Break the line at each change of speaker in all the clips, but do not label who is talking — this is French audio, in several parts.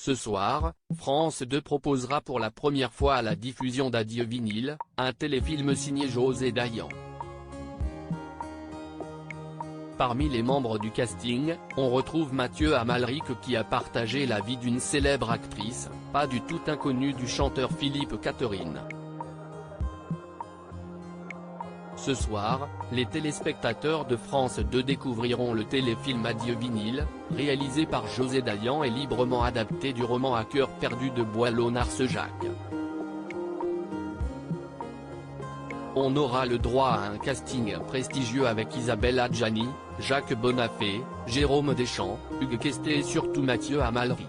Ce soir, France 2 proposera pour la première fois la diffusion d'Adieu Vinyle, un téléfilm signé José Dayan. Parmi les membres du casting, on retrouve Mathieu Amalric qui a partagé la vie d'une célèbre actrice, pas du tout inconnue du chanteur Philippe Catherine. Ce soir, les téléspectateurs de France 2 découvriront le téléfilm Adieu Vinyle, réalisé par José Dayan et librement adapté du roman À cœur perdu de Boileau-Narcejac. On aura le droit à un casting prestigieux avec Isabelle Adjani, Jacques Bonafé, Jérôme Deschamps, Hugues Questet et surtout Mathieu Amalric.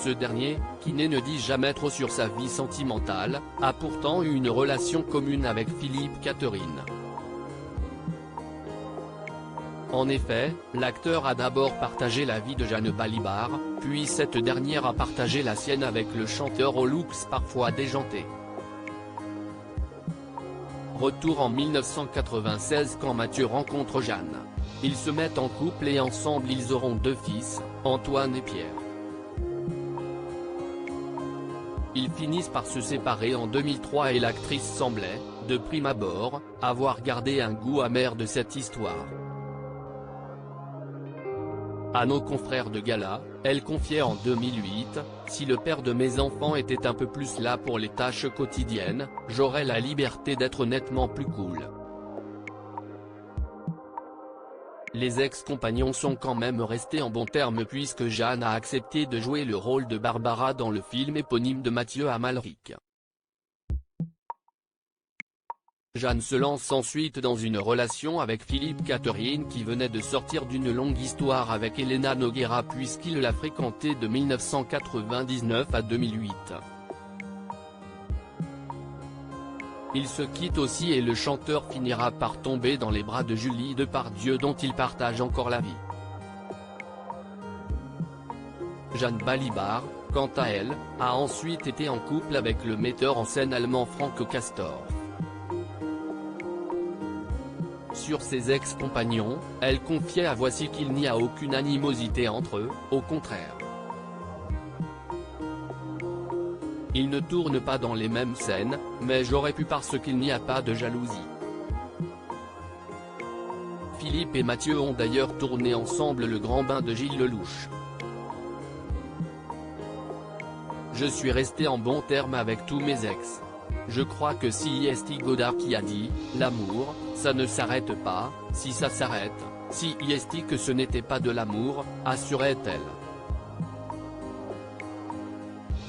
Ce dernier, qui ne dit jamais trop sur sa vie sentimentale, a pourtant eu une relation commune avec Philippe Catherine. En effet, l'acteur a d'abord partagé la vie de Jeanne Balibar, puis cette dernière a partagé la sienne avec le chanteur au looks parfois déjanté. Retour en 1996 quand Mathieu rencontre Jeanne. Ils se mettent en couple et ensemble ils auront 2 fils, Antoine et Pierre. Ils finissent par se séparer en 2003 et l'actrice semblait, de prime abord, avoir gardé un goût amer de cette histoire. À nos confrères de Gala, elle confiait en 2008, « Si le père de mes enfants était un peu plus là pour les tâches quotidiennes, j'aurais la liberté d'être nettement plus cool. » Les ex-compagnons sont quand même restés en bons termes puisque Jeanne a accepté de jouer le rôle de Barbara dans le film éponyme de Mathieu Amalric. Jeanne se lance ensuite dans une relation avec Philippe Catherine qui venait de sortir d'une longue histoire avec Elena Noguera puisqu'il l'a fréquentée de 1999 à 2008. Ils se quittent aussi et le chanteur finira par tomber dans les bras de Julie Depardieu dont il partage encore la vie. Jeanne Balibar, quant à elle, a ensuite été en couple avec le metteur en scène allemand Frank Castor. Sur ses ex-compagnons, elle confiait à Voici qu'il n'y a aucune animosité entre eux, au contraire. Ils ne tournent pas dans les mêmes scènes, mais j'aurais pu parce qu'il n'y a pas de jalousie. Philippe et Mathieu ont d'ailleurs tourné ensemble Le Grand Bain de Gilles Lelouch. Je suis resté en bons termes avec tous mes ex. Je crois que si est Godard qui a dit, l'amour, ça ne s'arrête pas, si ça s'arrête, si est que ce n'était pas de l'amour, assurait-elle.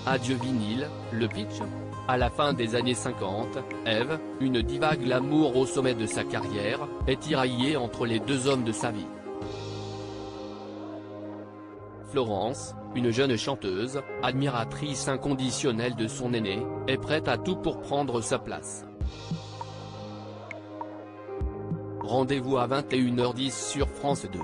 Adieu Vinyle, le pitch. À la fin des années 50, Ève, une diva glamour au sommet de sa carrière, est tiraillée entre les 2 hommes de sa vie. Florence, une jeune chanteuse, admiratrice inconditionnelle de son aîné, est prête à tout pour prendre sa place. Rendez-vous à 21h10 sur France 2.